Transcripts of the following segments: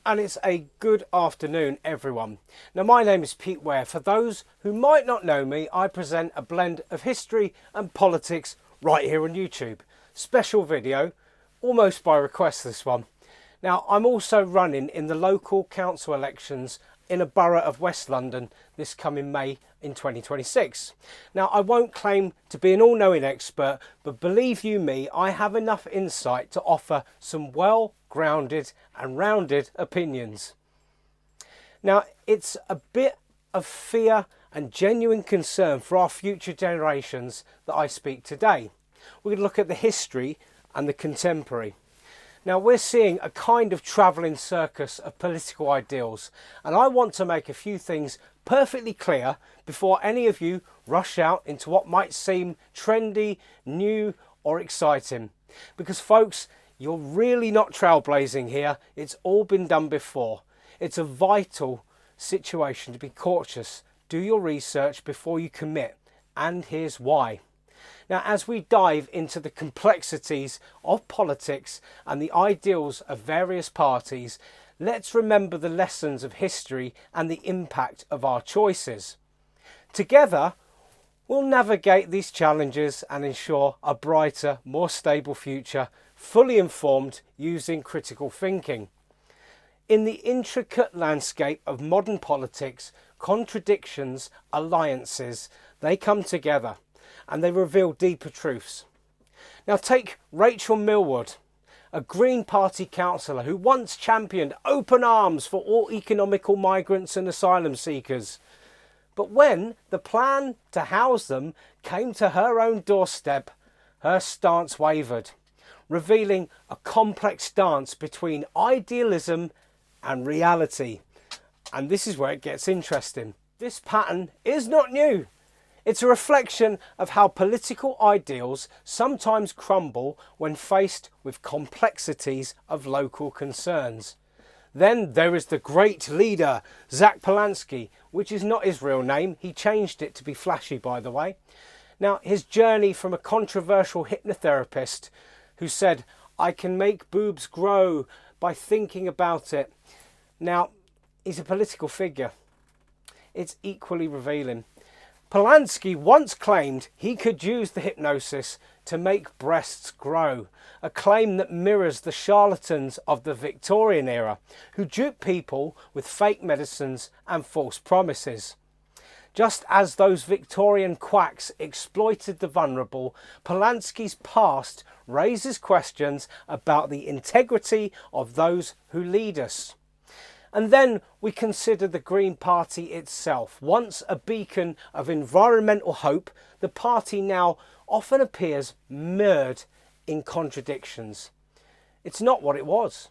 And it's a good afternoon, everyone. Now, my name is Pete Ware. For those who might not know me, I present a blend of history and politics right here on YouTube. Special video, almost by request this one. Now, I'm also running in the local council elections in a borough of West London this coming May in 2026. Now, I won't claim to be an all-knowing expert, but believe you me, I have enough insight to offer some well-grounded and rounded opinions. Now, it's a bit of fear and genuine concern for our future generations that I speak today. We're going to look at the history and the contemporary. Now, we're seeing a kind of travelling circus of political ideals, and I want to make a few things perfectly clear before any of you rush out into what might seem trendy, new or exciting. Because folks, you're really not trailblazing here. It's all been done before. It's a vital situation to be cautious. Do your research before you commit, and here's why. Now, as we dive into the complexities of politics and the ideals of various parties, let's remember the lessons of history and the impact of our choices. Together, we'll navigate these challenges and ensure a brighter, more stable future, fully informed using critical thinking. In the intricate landscape of modern politics, contradictions, alliances, they come together and they reveal deeper truths. Now, take Rachel Millward, a Green Party councillor who once championed open arms for all economical migrants and asylum seekers. But when the plan to house them came to her own doorstep, her stance wavered, revealing a complex dance between idealism and reality. And this is where it gets interesting. This pattern is not new. It's a reflection of how political ideals sometimes crumble when faced with complexities of local concerns. Then there is the great leader, Zach Polanski, which is not his real name. He changed it to be flashy, by the way. Now, his journey from a controversial hypnotherapist who said, "I can make boobs grow by thinking about it." Now, he's a political figure. It's equally revealing. Polanski once claimed he could use the hypnosis to make breasts grow, a claim that mirrors the charlatans of the Victorian-era, who duped people with fake medicines and false promises. Just as those Victorian quacks exploited the vulnerable, Polanski's past raises questions about the integrity of those who lead us. And then we consider the Green Party itself. Once a beacon of environmental hope, the party now often appears mired in contradictions. It's not what it was.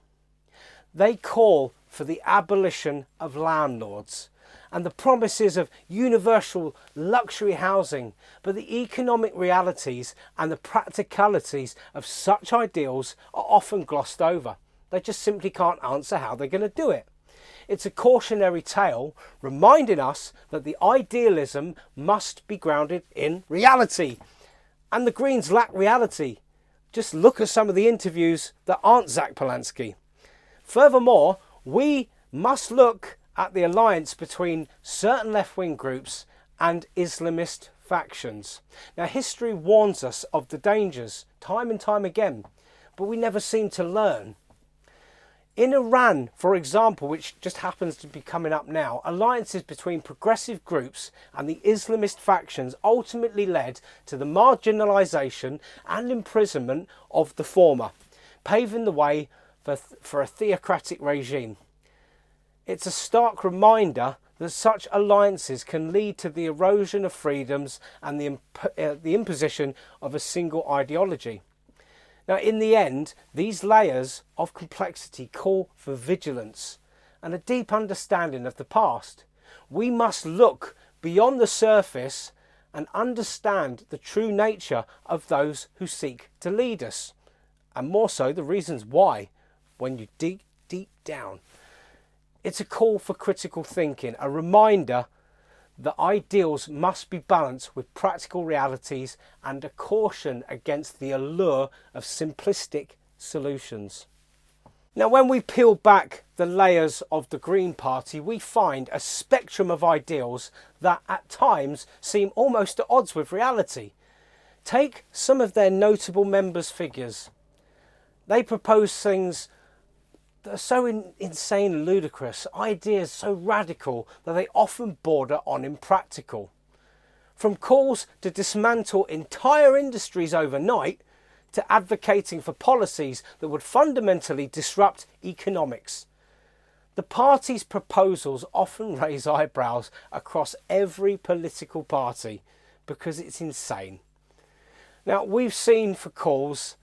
They call for the abolition of landlords and the promises of universal luxury housing, but the economic realities and the practicalities of such ideals are often glossed over. They just simply can't answer how they're going to do it. It's a cautionary tale reminding us that the idealism must be grounded in reality. And the Greens lack reality. Just look at some of the interviews that aren't Zach Polanski. Furthermore, we must look at the alliance between certain left-wing groups and Islamist factions. Now, history warns us of the dangers time and time again, but we never seem to learn. In Iran, for example, which just happens to be coming up now, alliances between progressive groups and the Islamist factions ultimately led to the marginalisation and imprisonment of the former, paving the way for a theocratic regime. It's a stark reminder that such alliances can lead to the erosion of freedoms and the imposition of a single ideology. Now, in the end, these layers of complexity call for vigilance and a deep understanding of the past. We must look beyond the surface and understand the true nature of those who seek to lead us, and more so the reasons why when you dig deep down. It's a call for critical thinking, a reminder that ideals must be balanced with practical realities and a caution against the allure of simplistic solutions. Now, when we peel back the layers of the Green Party, we find a spectrum of ideals that at times seem almost at odds with reality. Take some of their notable members' figures. They propose things that are so insane and ludicrous, ideas so radical that they often border on impractical. From calls to dismantle entire industries overnight, to advocating for policies that would fundamentally disrupt economics. The party's proposals often raise eyebrows across every political party because it's insane. Now, we've seen for calls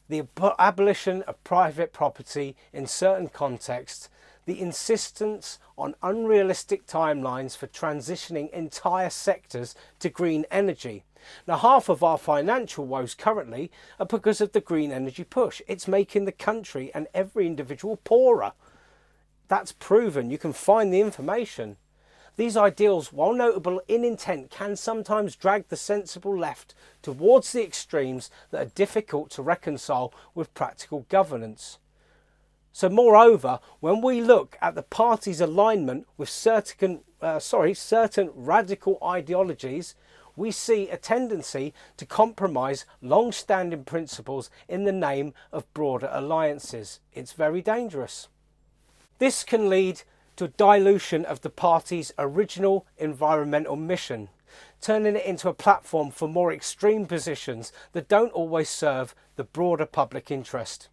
the abolition of private property in certain contexts, the insistence on unrealistic timelines for transitioning entire sectors to green energy. Now, half of our financial woes currently are because of the green energy push. It's making the country and every individual poorer. That's proven. You can find the information. These ideals, while notable in intent, can sometimes drag the sensible left towards the extremes that are difficult to reconcile with practical governance. So moreover, when we look at the party's alignment with certain radical ideologies, we see a tendency to compromise long-standing principles in the name of broader alliances. It's very dangerous. This can lead to a dilution of the party's original environmental mission, turning it into a platform for more extreme positions that don't always serve the broader public interest.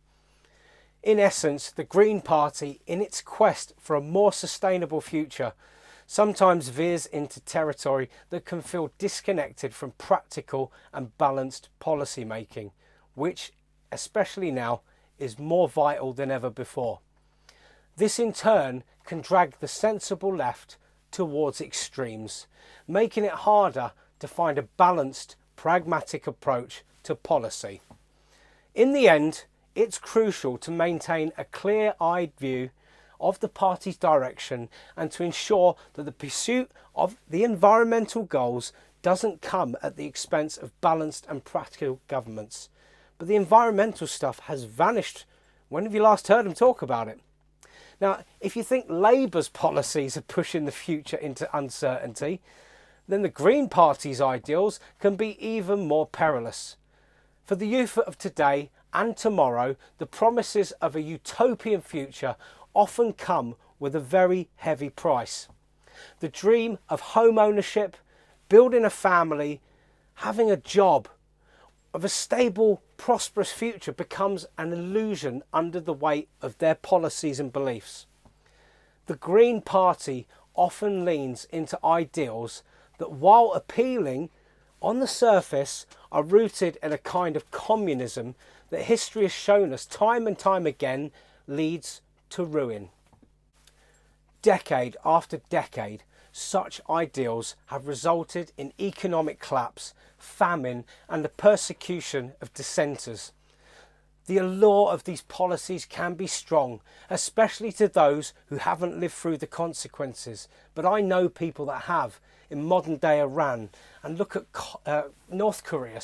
In essence, the Green Party, in its quest for a more sustainable future, sometimes veers into territory that can feel disconnected from practical and balanced policy making, which, especially now, is more vital than ever before. This in turn can drag the sensible left towards extremes, making it harder to find a balanced, pragmatic approach to policy. In the end, it's crucial to maintain a clear-eyed view of the party's direction and to ensure that the pursuit of the environmental goals doesn't come at the expense of balanced and practical governments. But the environmental stuff has vanished. When have you last heard them talk about it? Now, if you think Labour's policies are pushing the future into uncertainty, then the Green Party's ideals can be even more perilous. For the youth of today and tomorrow, the promises of a utopian future often come with a very heavy price. The dream of home ownership, building a family, having a job, of a stable, prosperous future becomes an illusion under the weight of their policies and beliefs. The Green Party often leans into ideals that, while appealing on the surface, are rooted in a kind of communism that history has shown us time and time again leads to ruin. Decade after decade, such ideals have resulted in economic collapse, famine, and the persecution of dissenters. The allure of these policies can be strong, especially to those who haven't lived through the consequences. But I know people that have in modern day Iran, and look at North Korea.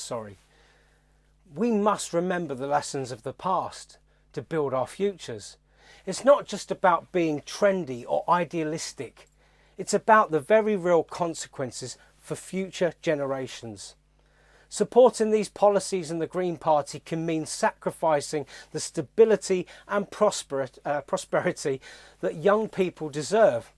We must remember the lessons of the past to build our futures. It's not just about being trendy or idealistic. It's about the very real consequences for future generations. Supporting these policies in the Green Party can mean sacrificing the stability and prosperity that young people deserve.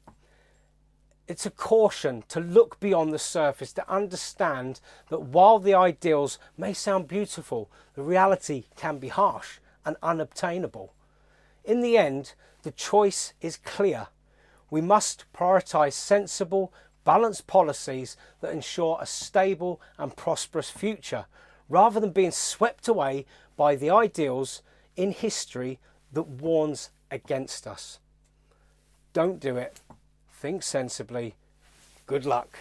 It's a caution to look beyond the surface, to understand that while the ideals may sound beautiful, the reality can be harsh and unobtainable. In the end, the choice is clear. We must prioritise sensible, balanced policies that ensure a stable and prosperous future, rather than being swept away by the ideals in history that warns against us. Don't do it. Think sensibly. Good luck.